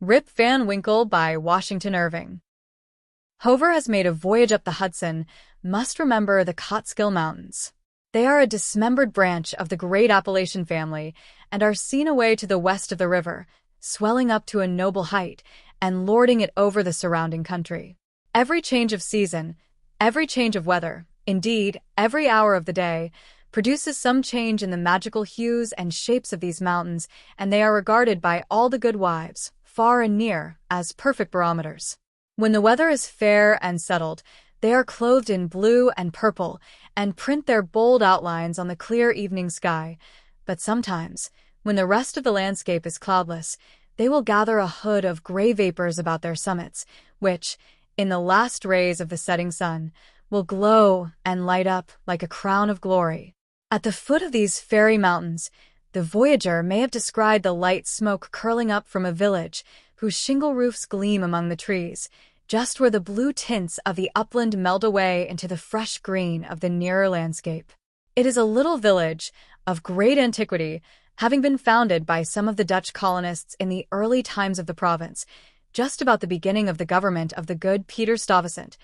Rip Van Winkle by Washington Irving. Whoever has made a voyage up the Hudson must remember the Catskill Mountains. They are a dismembered branch of the great Appalachian family and are seen away to the west of the river, swelling up to a noble height and lording it over the surrounding country. Every change of season, every change of weather, indeed, every hour of the day, produces some change in the magical hues and shapes of these mountains, and they are regarded by all the good wives, far and near, as perfect barometers. When the weather is fair and settled, they are clothed in blue and purple and print their bold outlines on the clear evening sky. But sometimes, when the rest of the landscape is cloudless, they will gather a hood of gray vapors about their summits, which, in the last rays of the setting sun, will glow and light up like a crown of glory. At the foot of these fairy mountains, the voyager may have descried the light smoke curling up from a village whose shingle roofs gleam among the trees, just where the blue tints of the upland meld away into the fresh green of the nearer landscape. It is a little village of great antiquity, having been founded by some of the Dutch colonists in the early times of the province, just about the beginning of the government of the good Peter Stuyvesant.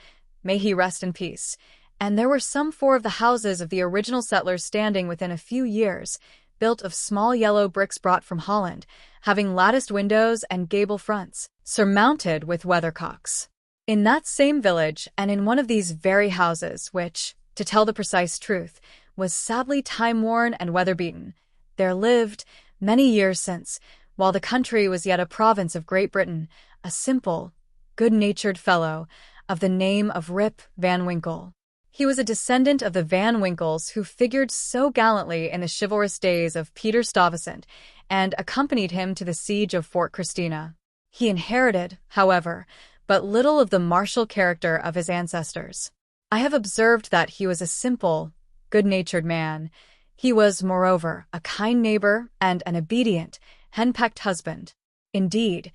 May he rest in peace. And there were some 4 of the houses of the original settlers standing within a few years, built of small yellow bricks brought from Holland, having latticed windows and gable fronts, surmounted with weathercocks. In that same village, and in one of these very houses, which, to tell the precise truth, was sadly time-worn and weather-beaten, there lived, many years since, while the country was yet a province of Great Britain, a simple, good-natured fellow of the name of Rip Van Winkle. He was a descendant of the Van Winkles who figured so gallantly in the chivalrous days of Peter Stuyvesant and accompanied him to the siege of Fort Christina. He inherited, however, but little of the martial character of his ancestors. I have observed that he was a simple, good-natured man. He was, moreover, a kind neighbor and an obedient, henpecked husband. Indeed,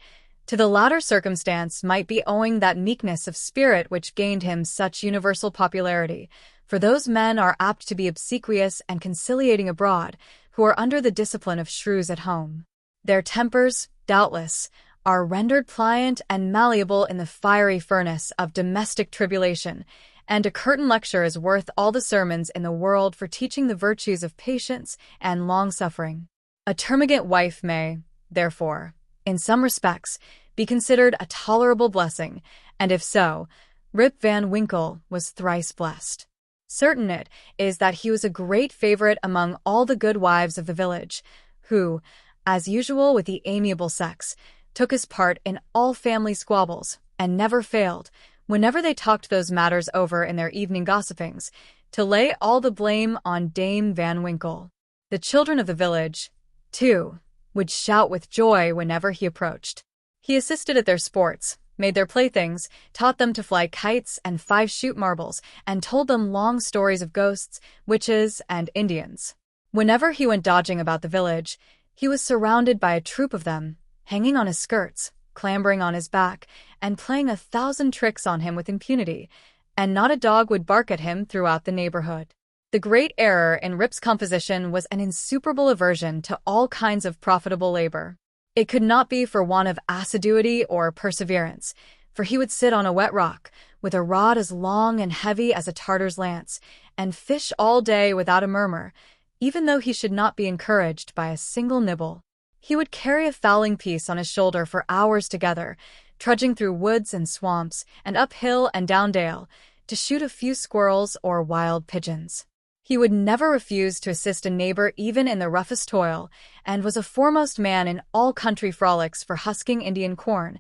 to the latter circumstance might be owing that meekness of spirit which gained him such universal popularity, for those men are apt to be obsequious and conciliating abroad, who are under the discipline of shrews at home. Their tempers, doubtless, are rendered pliant and malleable in the fiery furnace of domestic tribulation, and a curtain lecture is worth all the sermons in the world for teaching the virtues of patience and long-suffering. A termagant wife may, therefore, in some respects, be considered a tolerable blessing, and if so, Rip Van Winkle was thrice blessed. Certain it is that he was a great favorite among all the good wives of the village, who, as usual with the amiable sex, took his part in all family squabbles, and never failed, whenever they talked those matters over in their evening gossipings, to lay all the blame on Dame Van Winkle. The children of the village, too, would shout with joy whenever he approached. He assisted at their sports, made their playthings, taught them to fly kites and 5-shoot marbles, and told them long stories of ghosts, witches, and Indians. Whenever he went dodging about the village, he was surrounded by a troop of them, hanging on his skirts, clambering on his back, and playing 1,000 tricks on him with impunity, and not a dog would bark at him throughout the neighborhood. The great error in Rip's composition was an insuperable aversion to all kinds of profitable labor. It could not be for want of assiduity or perseverance, for he would sit on a wet rock, with a rod as long and heavy as a Tartar's lance, and fish all day without a murmur, even though he should not be encouraged by a single nibble. He would carry a fowling piece on his shoulder for hours together, trudging through woods and swamps, and up hill and down dale, to shoot a few squirrels or wild pigeons. He would never refuse to assist a neighbor even in the roughest toil, and was a foremost man in all country frolics for husking Indian corn,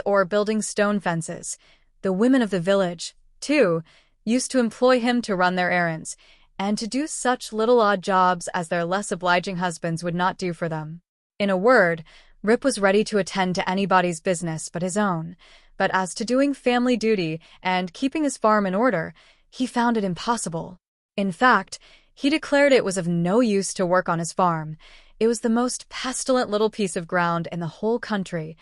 or building stone fences. The women of the village, too, used to employ him to run their errands, and to do such little odd jobs as their less obliging husbands would not do for them. In a word, Rip was ready to attend to anybody's business but his own, but as to doing family duty and keeping his farm in order, he found it impossible. In fact, he declared it was of no use to work on his farm. It was the most pestilent little piece of ground in the whole country.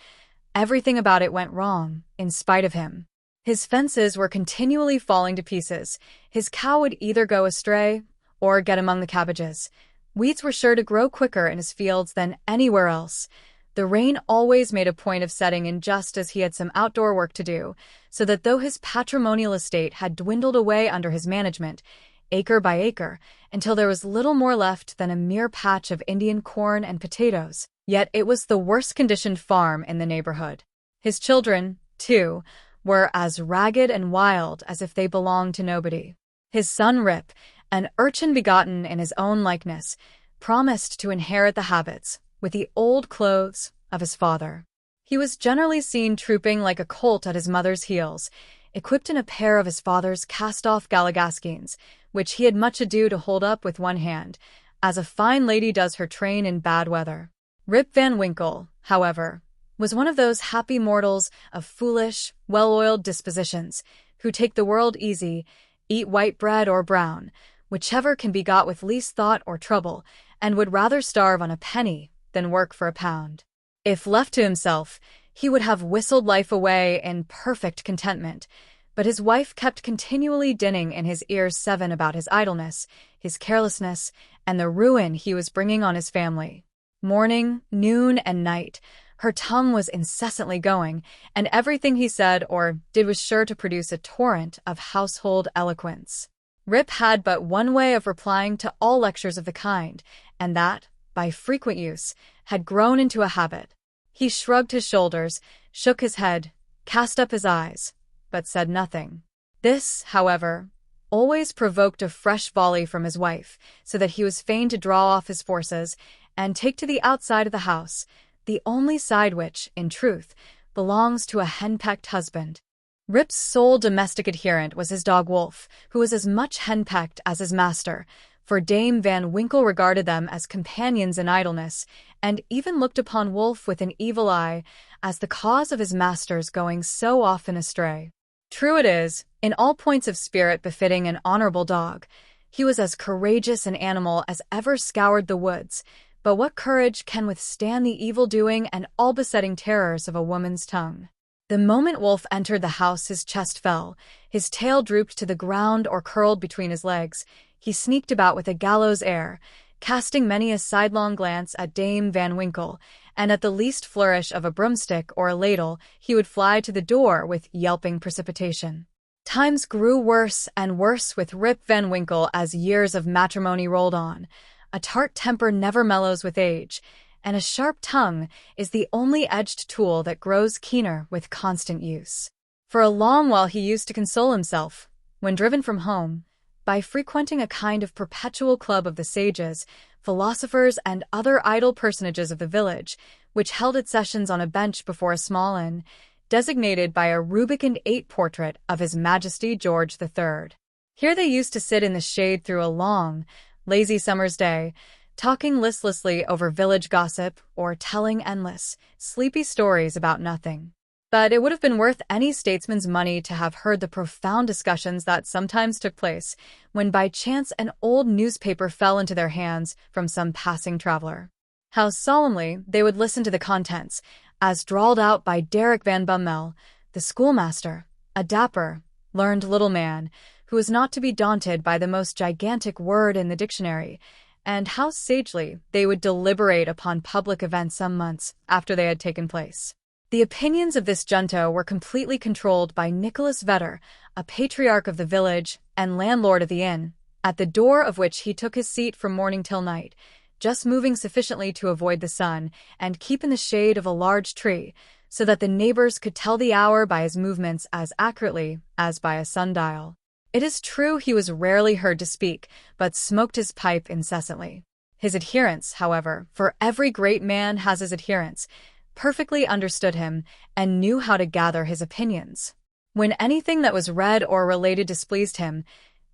Everything about it went wrong, in spite of him. His fences were continually falling to pieces. His cow would either go astray or get among the cabbages. Weeds were sure to grow quicker in his fields than anywhere else. The rain always made a point of setting in just as he had some outdoor work to do, so that though his patrimonial estate had dwindled away under his management, acre by acre, until there was little more left than a mere patch of Indian corn and potatoes, yet it was the worst-conditioned farm in the neighborhood. His children, too, were as ragged and wild as if they belonged to nobody. His son Rip, an urchin begotten in his own likeness, promised to inherit the habits, with the old clothes, of his father. He was generally seen trooping like a colt at his mother's heels, equipped in a pair of his father's cast-off galligaskins, which he had much ado to hold up with one hand, as a fine lady does her train in bad weather. Rip Van Winkle, however, was one of those happy mortals of foolish, well-oiled dispositions, who take the world easy, eat white bread or brown, whichever can be got with least thought or trouble, and would rather starve on a penny than work for a pound. If left to himself, he would have whistled life away in perfect contentment, but his wife kept continually dinning in his ears seven about his idleness, his carelessness, and the ruin he was bringing on his family. Morning, noon, and night, her tongue was incessantly going, and everything he said or did was sure to produce a torrent of household eloquence. Rip had but one way of replying to all lectures of the kind, and that, by frequent use, had grown into a habit. He shrugged his shoulders, shook his head, cast up his eyes, but said nothing. This, however, always provoked a fresh volley from his wife, so that he was fain to draw off his forces and take to the outside of the house, the only side which, in truth, belongs to a henpecked husband. Rip's sole domestic adherent was his dog Wolf, who was as much henpecked as his master, for Dame Van Winkle regarded them as companions in idleness, and even looked upon Wolf with an evil eye as the cause of his master's going so often astray. True it is, in all points of spirit befitting an honorable dog, he was as courageous an animal as ever scoured the woods, but what courage can withstand the evil-doing and all-besetting terrors of a woman's tongue? The moment Wolf entered the house his chest fell, his tail drooped to the ground or curled between his legs. He sneaked about with a gallows air, casting many a sidelong glance at Dame Van Winkle, and at the least flourish of a broomstick or a ladle he would fly to the door with yelping precipitation. Times grew worse and worse with Rip Van Winkle as years of matrimony rolled on. A tart temper never mellows with age, and a sharp tongue is the only edged tool that grows keener with constant use. For a long while he used to console himself, when driven from home, by frequenting a kind of perpetual club of the sages, philosophers, and other idle personages of the village, which held its sessions on a bench before a small inn, designated by a rubicund 8 portrait of His Majesty George III. Here they used to sit in the shade through a long, lazy summer's day, talking listlessly over village gossip or telling endless, sleepy stories about nothing. But it would have been worth any statesman's money to have heard the profound discussions that sometimes took place when by chance an old newspaper fell into their hands from some passing traveler. How solemnly they would listen to the contents, as drawled out by Derrick Van Bummel, the schoolmaster, a dapper, learned little man, who was not to be daunted by the most gigantic word in the dictionary, and how sagely they would deliberate upon public events some months after they had taken place. The opinions of this junto were completely controlled by Nicholas Vedder, a patriarch of the village and landlord of the inn, at the door of which he took his seat from morning till night, just moving sufficiently to avoid the sun and keep in the shade of a large tree, so that the neighbors could tell the hour by his movements as accurately as by a sundial. It is true he was rarely heard to speak, but smoked his pipe incessantly. His adherents, however, for every great man has his adherents, perfectly understood him and knew how to gather his opinions. When anything that was read or related displeased him,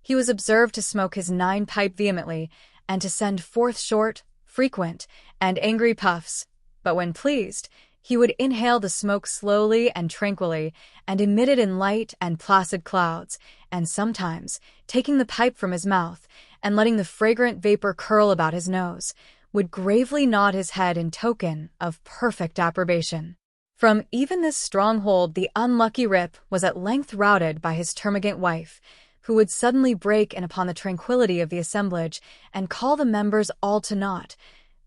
he was observed to smoke his 9 pipe vehemently and to send forth short, frequent, and angry puffs, but when pleased, he would inhale the smoke slowly and tranquilly and emit it in light and placid clouds, and sometimes, taking the pipe from his mouth and letting the fragrant vapor curl about his nose, would gravely nod his head in token of perfect approbation. From even this stronghold the unlucky Rip was at length routed by his termagant wife, who would suddenly break in upon the tranquillity of the assemblage and call the members all to naught,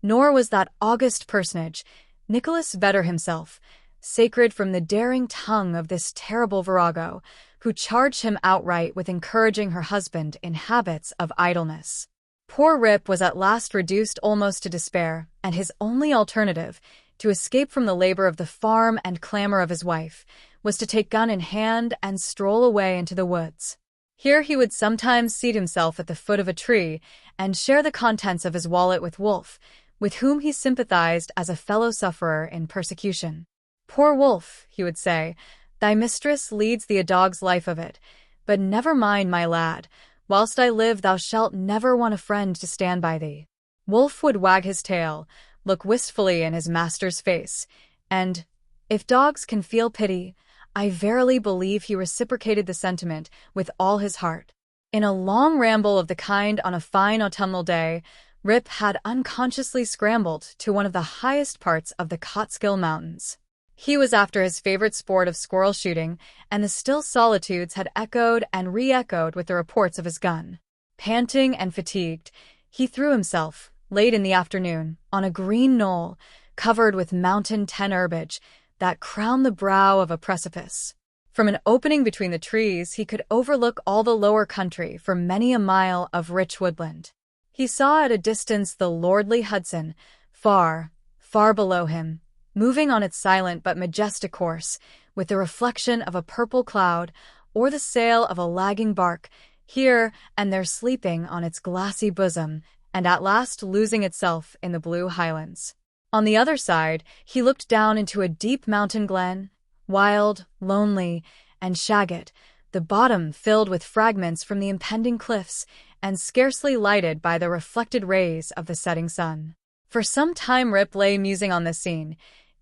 nor was that august personage, Nicholas Vedder himself, sacred from the daring tongue of this terrible virago, who charged him outright with encouraging her husband in habits of idleness. Poor Rip was at last reduced almost to despair, and his only alternative, to escape from the labor of the farm and clamor of his wife, was to take gun in hand and stroll away into the woods. Here he would sometimes seat himself at the foot of a tree and share the contents of his wallet with Wolf, with whom he sympathized as a fellow-sufferer in persecution. "Poor Wolf," he would say, "thy mistress leads thee a dog's life of it, but never mind, my lad, whilst I live thou shalt never want a friend to stand by thee." Wolf would wag his tail, look wistfully in his master's face, and, if dogs can feel pity, I verily believe he reciprocated the sentiment with all his heart. In a long ramble of the kind on a fine autumnal day, Rip had unconsciously scrambled to one of the highest parts of the Catskill Mountains. He was after his favorite sport of squirrel shooting, and the still solitudes had echoed and re-echoed with the reports of his gun. Panting and fatigued, he threw himself, late in the afternoon, on a green knoll, covered with mountain herbage, that crowned the brow of a precipice. From an opening between the trees, he could overlook all the lower country for many a mile of rich woodland. He saw at a distance the lordly Hudson, far, far below him, moving on its silent but majestic course, with the reflection of a purple cloud, or the sail of a lagging bark, here and there sleeping on its glassy bosom, and at last losing itself in the blue highlands. On the other side, he looked down into a deep mountain glen, wild, lonely, and shagged, the bottom filled with fragments from the impending cliffs, and scarcely lighted by the reflected rays of the setting sun. For some time Rip lay musing on this scene.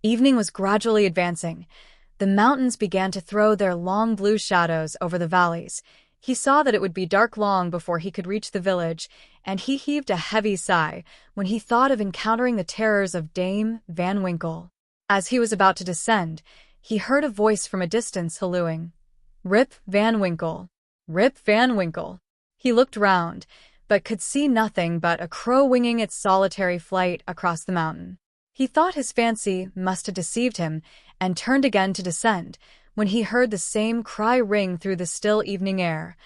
Evening was gradually advancing. The mountains began to throw their long blue shadows over the valleys. He saw that it would be dark long before he could reach the village, and he heaved a heavy sigh when he thought of encountering the terrors of Dame Van Winkle. As he was about to descend, he heard a voice from a distance hallooing, "Rip Van Winkle! Rip Van Winkle!" He looked round, but could see nothing but a crow winging its solitary flight across the mountain. He thought his fancy must have deceived him, and turned again to descend, when he heard the same cry ring through the still evening air,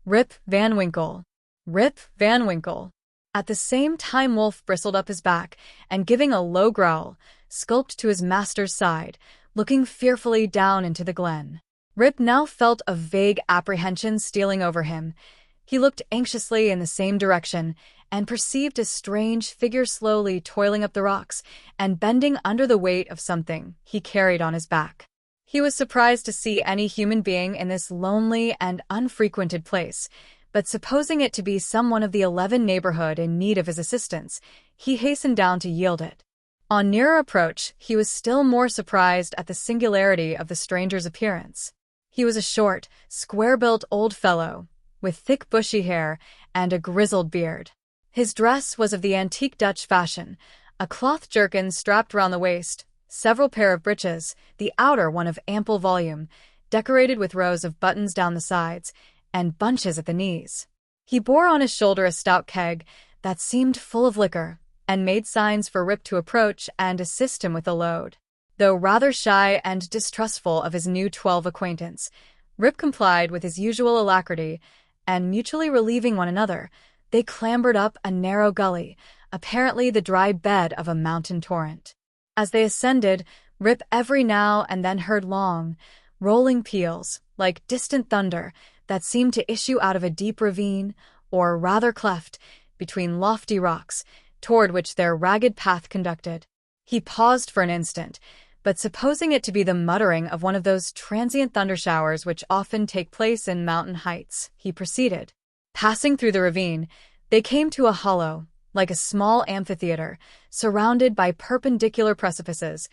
"Rip Van Winkle! Rip Van Winkle!" At the same time Wolf bristled up his back, and giving a low growl, skulked to his master's side, looking fearfully down into the glen. Rip now felt a vague apprehension stealing over him. He looked anxiously in the same direction, and perceived a strange figure slowly toiling up the rocks, and bending under the weight of something he carried on his back. He was surprised to see any human being in this lonely and unfrequented place, but supposing it to be someone of the 11 neighborhood in need of his assistance, he hastened down to yield it. On nearer approach, he was still more surprised at the singularity of the stranger's appearance. He was a short, square-built old fellow, with thick bushy hair and a grizzled beard. His dress was of the antique Dutch fashion, a cloth jerkin strapped round the waist, several pair of breeches, the outer one of ample volume, decorated with rows of buttons down the sides, and bunches at the knees. He bore on his shoulder a stout keg that seemed full of liquor, and made signs for Rip to approach and assist him with the load. Though rather shy and distrustful of his new 12 acquaintance, Rip complied with his usual alacrity, and mutually relieving one another, they clambered up a narrow gully, apparently the dry bed of a mountain torrent. As they ascended, Rip every now and then heard long, rolling peals, like distant thunder, that seemed to issue out of a deep ravine, or rather cleft, between lofty rocks, toward which their ragged path conducted. He paused for an instant, but supposing it to be the muttering of one of those transient thundershowers which often take place in mountain heights, he proceeded. Passing through the ravine, they came to a hollow, like a small amphitheater, surrounded by perpendicular precipices,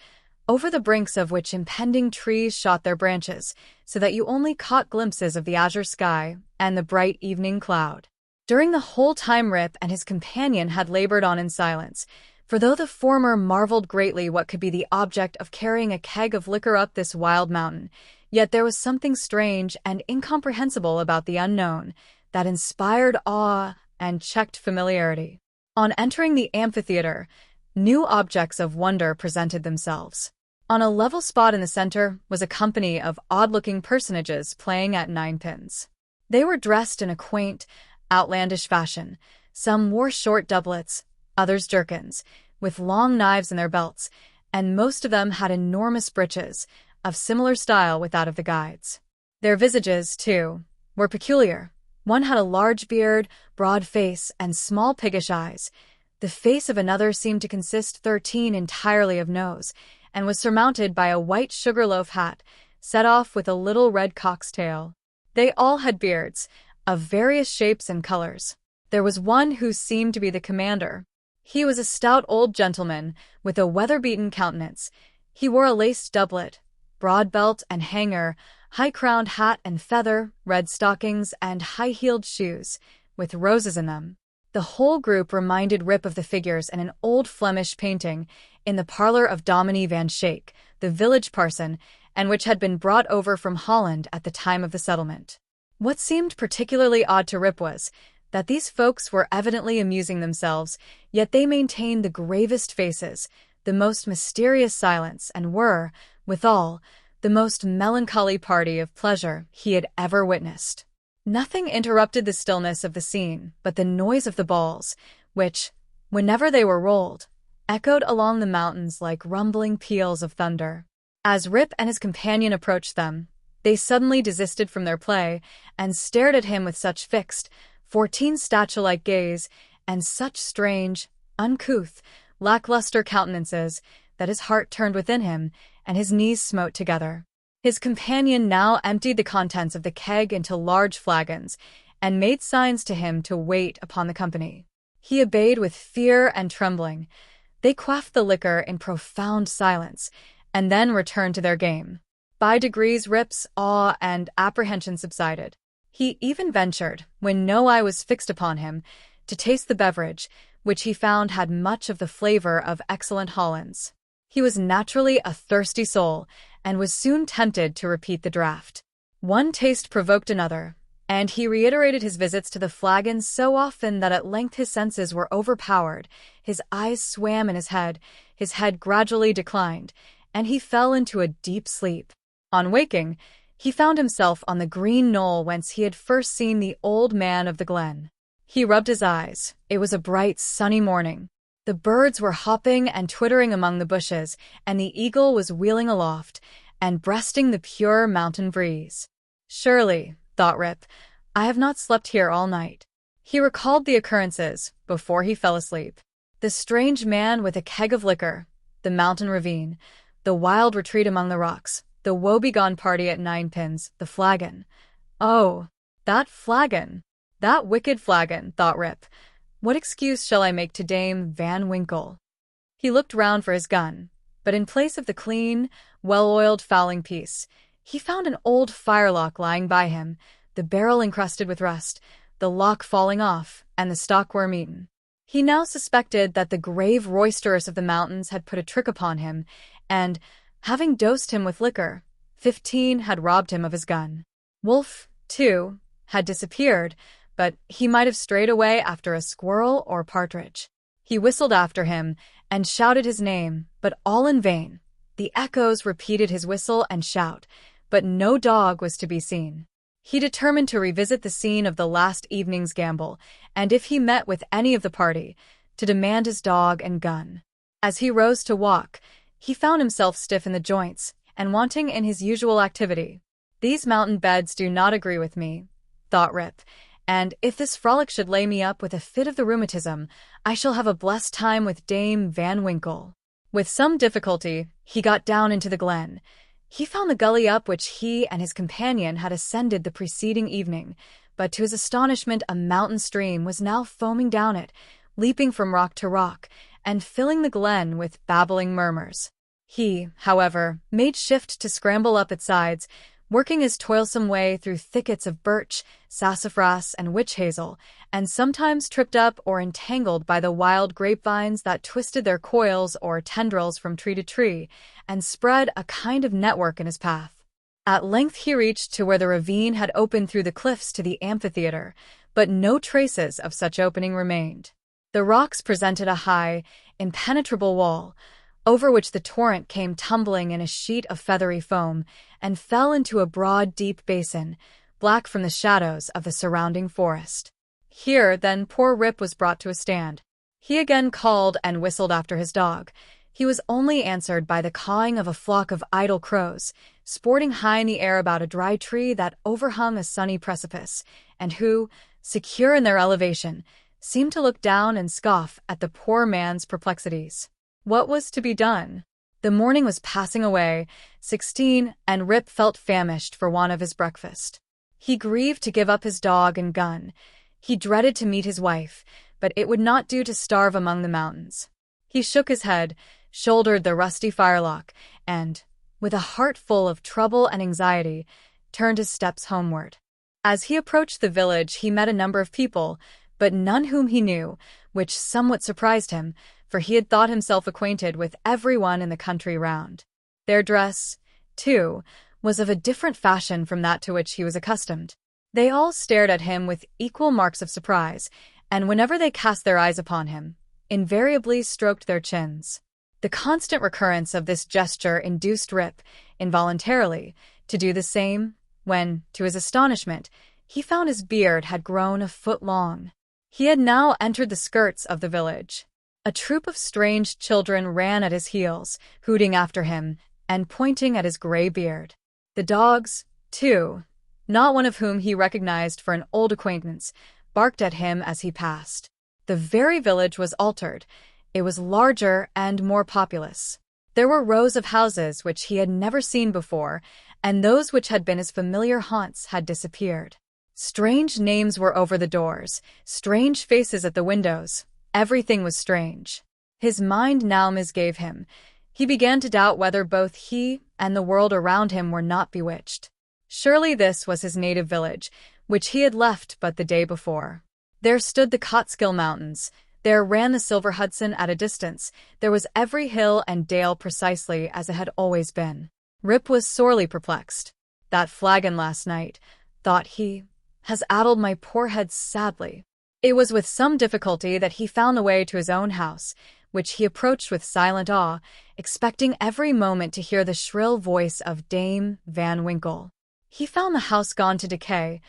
over the brinks of which impending trees shot their branches, so that you only caught glimpses of the azure sky and the bright evening cloud. During the whole time Rip and his companion had labored on in silence, for though the former marveled greatly what could be the object of carrying a keg of liquor up this wild mountain, yet there was something strange and incomprehensible about the unknown that inspired awe and checked familiarity. On entering the amphitheater, New objects of wonder presented themselves. On a level spot in the center was a company of odd-looking personages playing at ninepins. They were dressed in a quaint, outlandish fashion. Some wore short doublets, others jerkins, with long knives in their belts, and most of them had enormous breeches, of similar style with that of the guides. Their visages, too, were peculiar. One had a large beard, broad face, and small piggish eyes. The face of another seemed to consist 13 entirely of nose, and was surmounted by a white sugar-loaf hat, set off with a little red cock's tail. They all had beards, of various shapes and colors. There was one who seemed to be the commander. He was a stout old gentleman, with a weather-beaten countenance. He wore a laced doublet, broad belt and hanger, high-crowned hat and feather, red stockings, and high-heeled shoes, with roses in them. The whole group reminded Rip of the figures in an old Flemish painting in the parlor of Dominie van Schaik, the village parson, and which had been brought over from Holland at the time of the settlement. What seemed particularly odd to Rip was that these folks were evidently amusing themselves, yet they maintained the gravest faces, the most mysterious silence, and were, withal, the most melancholy party of pleasure he had ever witnessed. Nothing interrupted the stillness of the scene but the noise of the balls, which, whenever they were rolled, echoed along the mountains like rumbling peals of thunder. As Rip and his companion approached them, they suddenly desisted from their play and stared at him with such fixed, 14-statue-like gaze and such strange, uncouth, lackluster countenances that his heart turned within him and his knees smote together. His companion now emptied the contents of the keg into large flagons and made signs to him to wait upon the company. He obeyed with fear and trembling. They quaffed the liquor in profound silence and then returned to their game. By degrees Rip's awe and apprehension subsided. He even ventured, when no eye was fixed upon him, to taste the beverage, which he found had much of the flavor of excellent Hollands. He was naturally a thirsty soul, and was soon tempted to repeat the draught. One taste provoked another, and he reiterated his visits to the flagons so often that at length his senses were overpowered, his eyes swam in his head gradually declined, and he fell into a deep sleep. On waking, he found himself on the green knoll whence he had first seen the old man of the glen. He rubbed his eyes. It was a bright, sunny morning. The birds were hopping and twittering among the bushes, and the eagle was wheeling aloft and breasting the pure mountain breeze. Surely, thought Rip, I have not slept here all night. He recalled the occurrences before he fell asleep. The strange man with a keg of liquor, the mountain ravine, the wild retreat among the rocks, the woebegone party at ninepins, the flagon. Oh, that flagon! That wicked flagon, thought Rip. What excuse shall I make to Dame Van Winkle? He looked round for his gun, but in place of the clean, well-oiled fowling piece, he found an old firelock lying by him, the barrel encrusted with rust, the lock falling off, and the stock worm-eaten. He now suspected that the grave roisteress of the mountains had put a trick upon him, and, having dosed him with liquor, 15 had robbed him of his gun. Wolf, too, had disappeared, but he might have strayed away after a squirrel or partridge. He whistled after him and shouted his name, but all in vain. The echoes repeated his whistle and shout, but no dog was to be seen. He determined to revisit the scene of the last evening's gamble, and if he met with any of the party, to demand his dog and gun. As he rose to walk, he found himself stiff in the joints and wanting in his usual activity. These mountain beds do not agree with me, thought Rip, and if this frolic should lay me up with a fit of the rheumatism, I shall have a blessed time with Dame Van Winkle. With some difficulty, he got down into the glen. He found the gully up which he and his companion had ascended the preceding evening, but to his astonishment a mountain stream was now foaming down it, leaping from rock to rock, and filling the glen with babbling murmurs. He, however, made shift to scramble up its sides, working his toilsome way through thickets of birch, sassafras, and witch hazel, and sometimes tripped up or entangled by the wild grapevines that twisted their coils or tendrils from tree to tree, and spread a kind of network in his path. At length he reached to where the ravine had opened through the cliffs to the amphitheater, but no traces of such opening remained. The rocks presented a high, impenetrable wall, over which the torrent came tumbling in a sheet of feathery foam and fell into a broad, deep basin, black from the shadows of the surrounding forest. Here, then, poor Rip was brought to a stand. He again called and whistled after his dog. He was only answered by the cawing of a flock of idle crows, sporting high in the air about a dry tree that overhung a sunny precipice, and who, secure in their elevation, seemed to look down and scoff at the poor man's perplexities. What was to be done? The morning was passing away, 16, and Rip felt famished for want of his breakfast. He grieved to give up his dog and gun. He dreaded to meet his wife, but it would not do to starve among the mountains. He shook his head, shouldered the rusty firelock, and, with a heart full of trouble and anxiety, turned his steps homeward. As he approached the village, he met a number of people, but none whom he knew, which somewhat surprised him, for he had thought himself acquainted with everyone in the country round. Their dress, too, was of a different fashion from that to which he was accustomed. They all stared at him with equal marks of surprise, and whenever they cast their eyes upon him, invariably stroked their chins. The constant recurrence of this gesture induced Rip, involuntarily, to do the same, when, to his astonishment, he found his beard had grown a foot long. He had now entered the skirts of the village. A troop of strange children ran at his heels, hooting after him and pointing at his gray beard. The dogs, too, not one of whom he recognized for an old acquaintance, barked at him as he passed. The very village was altered. It was larger and more populous. There were rows of houses which he had never seen before, and those which had been his familiar haunts had disappeared. Strange names were over the doors, strange faces at the windows. Everything was strange. His mind now misgave him. He began to doubt whether both he and the world around him were not bewitched. Surely this was his native village, which he had left but the day before. There stood the Catskill Mountains. There ran the Silver Hudson at a distance. There was every hill and dale precisely as it had always been. Rip was sorely perplexed. That flagon last night, thought he, has addled my poor head sadly. It was with some difficulty that he found the way to his own house, which he approached with silent awe, expecting every moment to hear the shrill voice of Dame Van Winkle. He found the house gone to decay.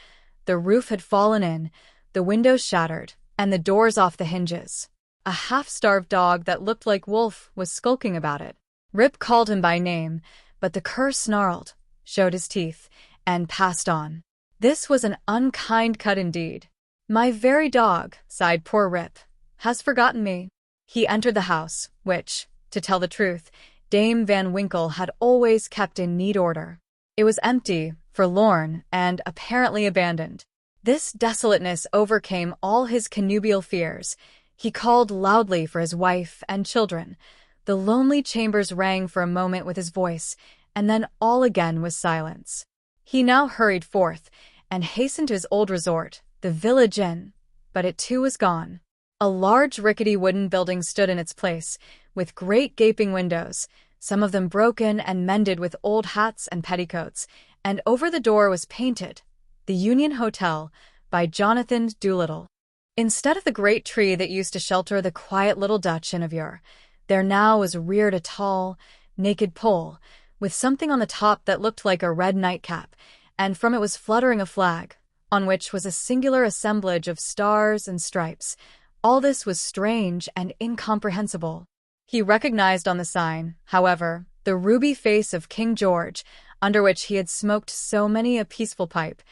The roof had fallen in, the windows shattered, and the doors off the hinges. A half-starved dog that looked like Wolf was skulking about it. Rip called him by name, but the cur snarled, showed his teeth, and passed on. This was an unkind cut indeed. My very dog, sighed poor Rip, has forgotten me. He entered the house, which, to tell the truth, Dame Van Winkle had always kept in neat order. It was empty, forlorn, and apparently abandoned. This desolateness overcame all his connubial fears. He called loudly for his wife and children. The lonely chambers rang for a moment with his voice, and then all again was silence. He now hurried forth, and hastened to his old resort, the village inn, but it too was gone. A large rickety wooden building stood in its place, with great gaping windows, some of them broken and mended with old hats and petticoats, and over the door was painted, "The Union Hotel," by Jonathan Doolittle. Instead of the great tree that used to shelter the quiet little Dutch inn of yore, there now was reared a tall, naked pole, with something on the top that looked like a red nightcap, and from it was fluttering a flag, on which was a singular assemblage of stars and stripes. All this was strange and incomprehensible. He recognized on the sign, however, the ruby face of King George, under which he had smoked so many a peaceful pipe,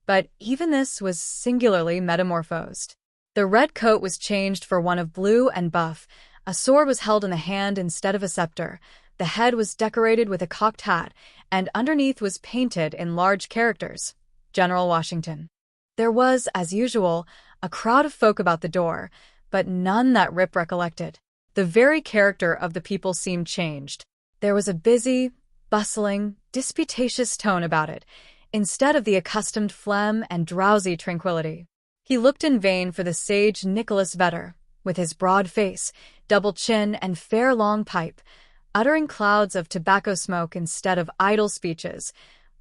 but even this was singularly metamorphosed. The red coat was changed for one of blue and buff, a sword was held in the hand instead of a scepter, the head was decorated with a cocked hat, and underneath was painted in large characters, "General Washington." There was, as usual, a crowd of folk about the door, but none that Rip recollected. The very character of the people seemed changed. There was a busy, bustling, disputatious tone about it, instead of the accustomed phlegm and drowsy tranquillity. He looked in vain for the sage Nicholas Vedder, with his broad face, double chin, and fair long pipe, uttering clouds of tobacco smoke instead of idle speeches,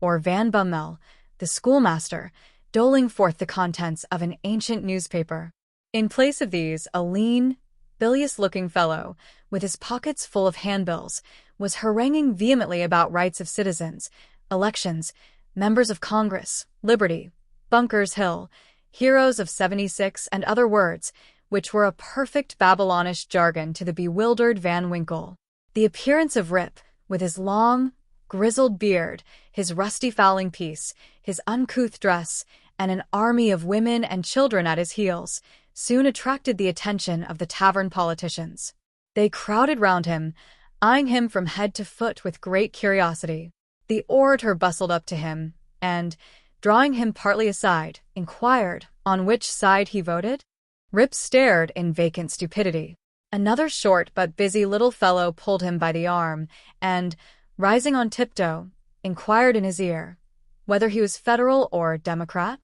or Van Bummel, the schoolmaster, doling forth the contents of an ancient newspaper. In place of these, a lean, bilious-looking fellow, with his pockets full of handbills, was haranguing vehemently about rights of citizens, elections, members of Congress, liberty, Bunker's Hill, heroes of 76, and other words, which were a perfect Babylonish jargon to the bewildered Van Winkle. The appearance of Rip, with his long, grizzled beard, his rusty fowling piece, his uncouth dress, and an army of women and children at his heels, soon attracted the attention of the tavern politicians. They crowded round him, eyeing him from head to foot with great curiosity. The orator bustled up to him, and, drawing him partly aside, inquired on which side he voted. Rip stared in vacant stupidity. Another short but busy little fellow pulled him by the arm, and, rising on tiptoe, inquired in his ear whether he was Federal or Democrat.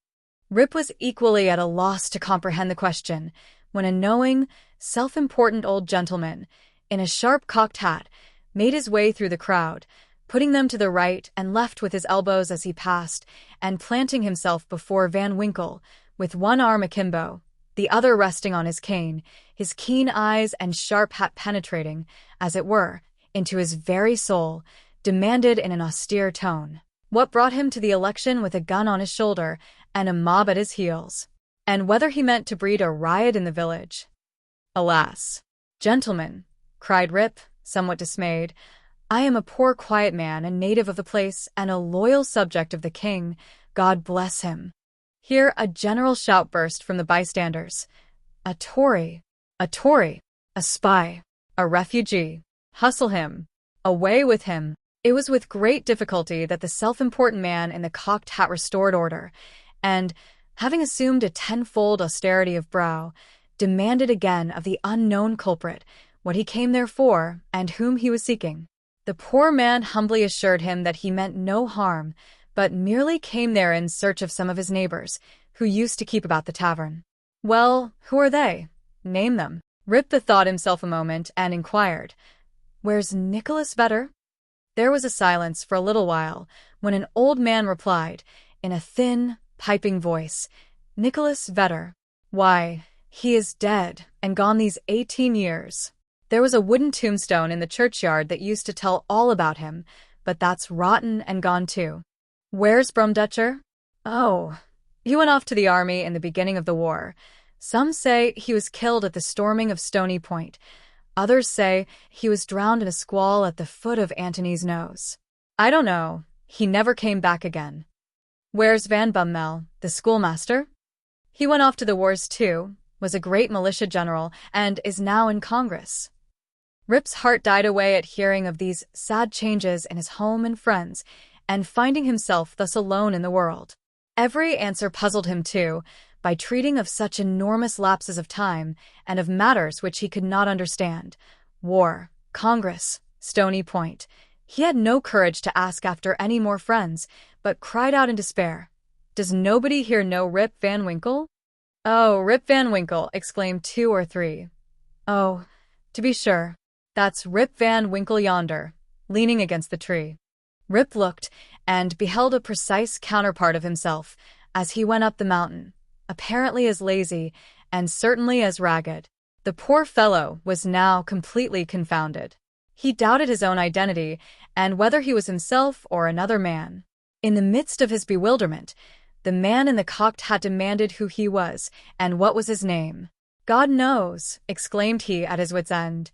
Rip was equally at a loss to comprehend the question, when a knowing, self-important old gentleman, in a sharp-cocked hat, made his way through the crowd, putting them to the right and left with his elbows as he passed, and planting himself before Van Winkle, with one arm akimbo, the other resting on his cane, his keen eyes and sharp hat penetrating, as it were, into his very soul, demanded in an austere tone what brought him to the election with a gun on his shoulder and a mob at his heels, and whether he meant to breed a riot in the village. Alas! Gentlemen, cried Rip, somewhat dismayed, I am a poor quiet man, a native of the place, and a loyal subject of the king, God bless him. Here a general shout burst from the bystanders. A Tory! A Tory! A spy! A refugee! Hustle him! Away with him! It was with great difficulty that the self-important man in the cocked hat restored order, and, having assumed a tenfold austerity of brow, demanded again of the unknown culprit what he came there for and whom he was seeking. The poor man humbly assured him that he meant no harm, but merely came there in search of some of his neighbors, who used to keep about the tavern. Well, who are they? Name them. Rip bethought himself a moment and inquired, Where's Nicholas Vedder? There was a silence for a little while, when an old man replied, in a thin, piping voice, Nicholas Vedder. Why, he is dead, and gone these 18 years. There was a wooden tombstone in the churchyard that used to tell all about him, but that's rotten and gone too. Where's Brumdutcher? Oh, he went off to the army in the beginning of the war. Some say he was killed at the storming of Stony Point. Others say he was drowned in a squall at the foot of Antony's Nose. I don't know. He never came back again. Where's Van Bummel, the schoolmaster? He went off to the wars too, was a great militia general, and is now in Congress. Rip's heart died away at hearing of these sad changes in his home and friends, and finding himself thus alone in the world. Every answer puzzled him too, by treating of such enormous lapses of time, and of matters which he could not understand. War, Congress, Stony Point. He had no courage to ask after any more friends, but cried out in despair, Does nobody here know Rip Van Winkle? Oh, Rip Van Winkle, exclaimed 2 or 3. Oh, to be sure, that's Rip Van Winkle yonder, leaning against the tree. Rip looked, and beheld a precise counterpart of himself, as he went up the mountain, apparently as lazy, and certainly as ragged. The poor fellow was now completely confounded. He doubted his own identity, and whether he was himself or another man. In the midst of his bewilderment, the man in the cocked hat demanded who he was, and what was his name. God knows, exclaimed he at his wit's end.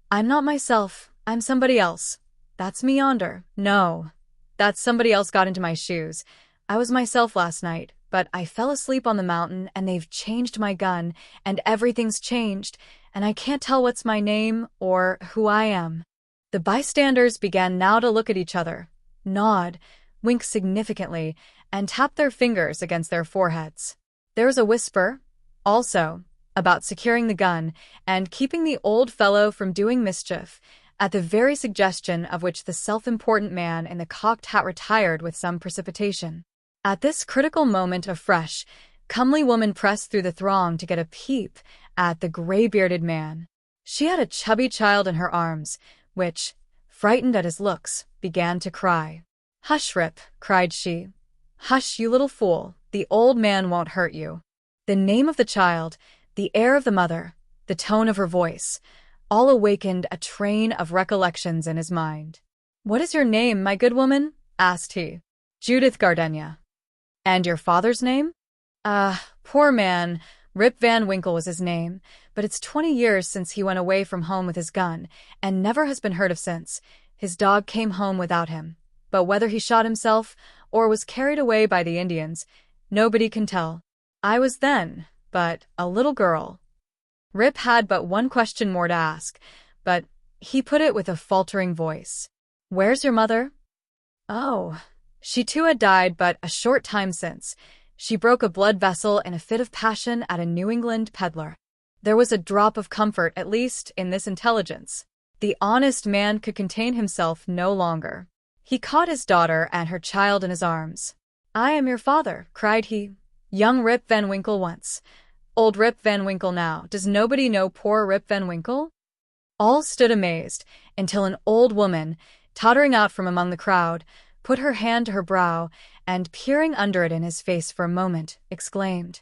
I'm not myself, I'm somebody else. That's me yonder. No, that's somebody else got into my shoes. I was myself last night, but I fell asleep on the mountain, and they've changed my gun, and everything's changed, and I can't tell what's my name or who I am. The bystanders began now to look at each other, nod, wink significantly, and tap their fingers against their foreheads. There was a whisper, also, about securing the gun and keeping the old fellow from doing mischief, at the very suggestion of which the self-important man in the cocked hat retired with some precipitation. At this critical moment a fresh, comely woman pressed through the throng to get a peep at the gray-bearded man. She had a chubby child in her arms, which, frightened at his looks, began to cry. "Hush, Rip," cried she. "Hush, you little fool, the old man won't hurt you." The name of the child, the air of the mother, the tone of her voice, all awakened a train of recollections in his mind. "What is your name, my good woman?" asked he. "Judith Gardenia." "And your father's name?" Poor man, Rip Van Winkle was his name, but it's 20 years since he went away from home with his gun, and never has been heard of since. His dog came home without him, but whether he shot himself or was carried away by the Indians, nobody can tell. I was then but a little girl. Rip had but one question more to ask, but he put it with a faltering voice. "Where's your mother?" "Oh, she too had died but a short time since. She broke a blood vessel in a fit of passion at a New England peddler." There was a drop of comfort, at least, in this intelligence. The honest man could contain himself no longer. He caught his daughter and her child in his arms. "I am your father," cried he. "Young Rip Van Winkle once. Old Rip Van Winkle now. Does nobody know poor Rip Van Winkle?" All stood amazed, until an old woman, tottering out from among the crowd, put her hand to her brow, and peering under it in his face for a moment, exclaimed,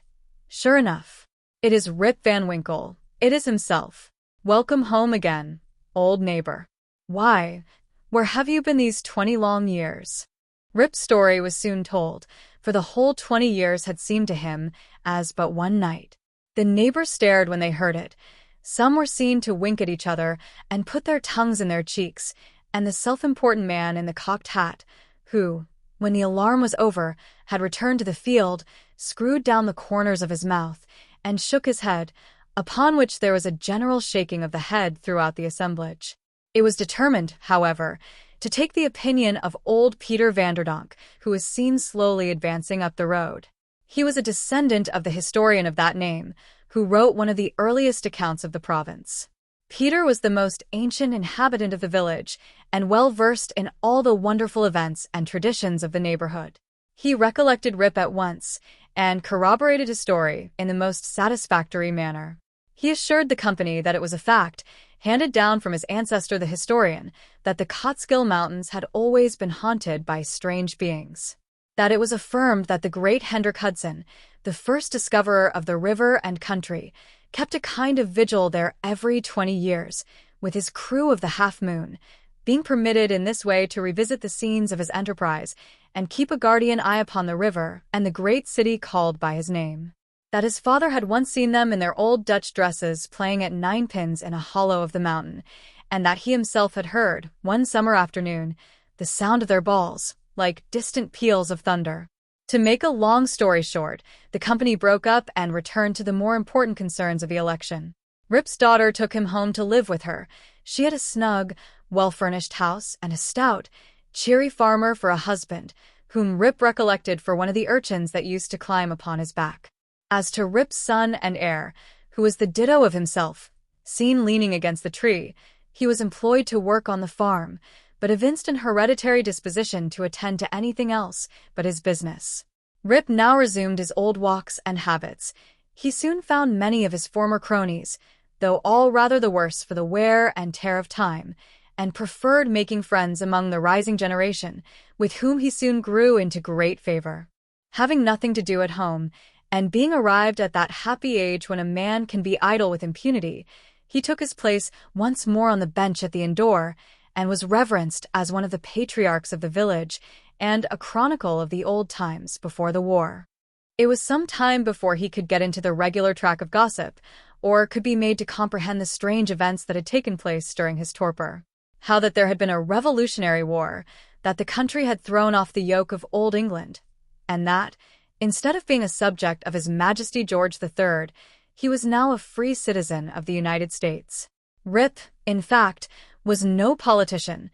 "Sure enough, it is Rip Van Winkle. It is himself. Welcome home again, old neighbor. Why, where have you been these 20 long years?" Rip's story was soon told, for the whole 20 years had seemed to him as but one night. The neighbors stared when they heard it. Some were seen to wink at each other and put their tongues in their cheeks, and the self-important man in the cocked hat, who, when the alarm was over, had returned to the field, screwed down the corners of his mouth and shook his head, upon which there was a general shaking of the head throughout the assemblage. It was determined, however, to take the opinion of old Peter Vanderdonk, who was seen slowly advancing up the road. He was a descendant of the historian of that name, who wrote one of the earliest accounts of the province. Peter was the most ancient inhabitant of the village, and well versed in all the wonderful events and traditions of the neighborhood. He recollected Rip at once, and corroborated his story in the most satisfactory manner. He assured the company that it was a fact, handed down from his ancestor the historian, that the Catskill Mountains had always been haunted by strange beings. That it was affirmed that the great Hendrik Hudson, the first discoverer of the river and country, kept a kind of vigil there every 20 years, with his crew of the Half Moon, being permitted in this way to revisit the scenes of his enterprise and keep a guardian eye upon the river and the great city called by his name. That his father had once seen them in their old Dutch dresses playing at ninepins in a hollow of the mountain, and that he himself had heard, one summer afternoon, the sound of their balls, like distant peals of thunder. To make a long story short, the company broke up and returned to the more important concerns of the election. Rip's daughter took him home to live with her. She had a snug, well-furnished house and a stout, cheery farmer for a husband, whom Rip recollected for one of the urchins that used to climb upon his back. As to Rip's son and heir, who was the ditto of himself, seen leaning against the tree, he was employed to work on the farm, but evinced an hereditary disposition to attend to anything else but his business. Rip now resumed his old walks and habits. He soon found many of his former cronies, though all rather the worse for the wear and tear of time, and preferred making friends among the rising generation, with whom he soon grew into great favor. Having nothing to do at home, and being arrived at that happy age when a man can be idle with impunity, he took his place once more on the bench at the inn door, and was reverenced as one of the patriarchs of the village and a chronicle of the old times before the war. It was some time before he could get into the regular track of gossip, or could be made to comprehend the strange events that had taken place during his torpor. How that there had been a revolutionary war, that the country had thrown off the yoke of Old England, and that, instead of being a subject of His Majesty George III, he was now a free citizen of the United States. Rip, in fact, was no politician.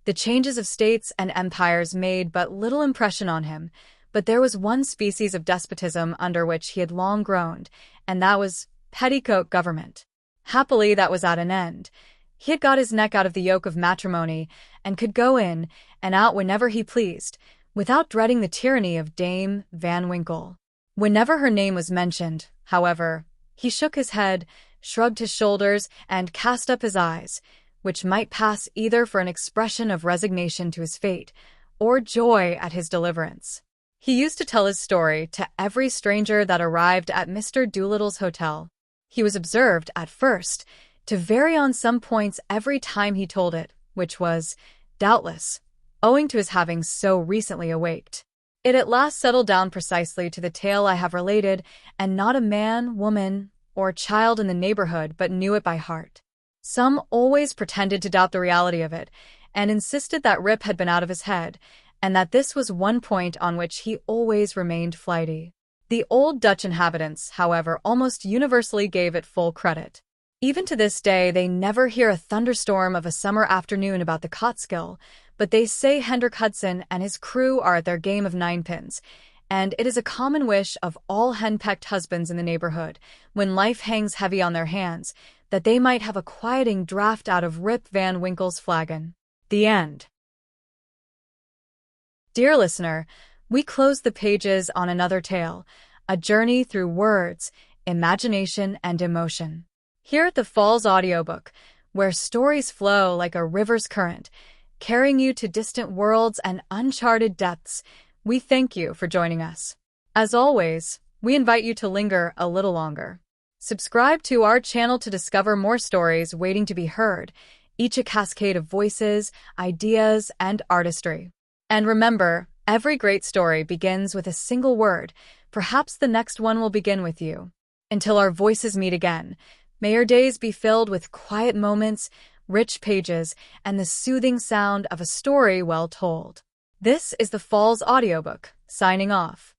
The changes of states and empires made but little impression on him, but there was one species of despotism under which he had long groaned, and that was petticoat government. Happily, that was at an end. He had got his neck out of the yoke of matrimony, and could go in and out whenever he pleased, without dreading the tyranny of Dame Van Winkle. Whenever her name was mentioned, however, he shook his head, shrugged his shoulders, and cast up his eyes, which might pass either for an expression of resignation to his fate or joy at his deliverance. He used to tell his story to every stranger that arrived at Mr. Doolittle's hotel. He was observed, at first, to vary on some points every time he told it, which was, doubtless, owing to his having so recently awaked. It at last settled down precisely to the tale I have related, and not a man, woman, or child in the neighborhood but knew it by heart. Some always pretended to doubt the reality of it, and insisted that Rip had been out of his head, and that this was one point on which he always remained flighty. The old Dutch inhabitants, however, almost universally gave it full credit. Even to this day, they never hear a thunderstorm of a summer afternoon about the Catskill, but they say Hendrik Hudson and his crew are at their game of ninepins, and it is a common wish of all henpecked husbands in the neighborhood, when life hangs heavy on their hands, that they might have a quieting draught out of Rip Van Winkle's flagon. The end. Dear listener, we close the pages on another tale, a journey through words, imagination, and emotion. Here at the Falls Audiobook, where stories flow like a river's current, carrying you to distant worlds and uncharted depths, we thank you for joining us. As always, we invite you to linger a little longer. Subscribe to our channel to discover more stories waiting to be heard, each a cascade of voices, ideas, and artistry. And remember, every great story begins with a single word. Perhaps the next one will begin with you. Until our voices meet again, may your days be filled with quiet moments, rich pages, and the soothing sound of a story well told. This is the Falls Audiobook, signing off.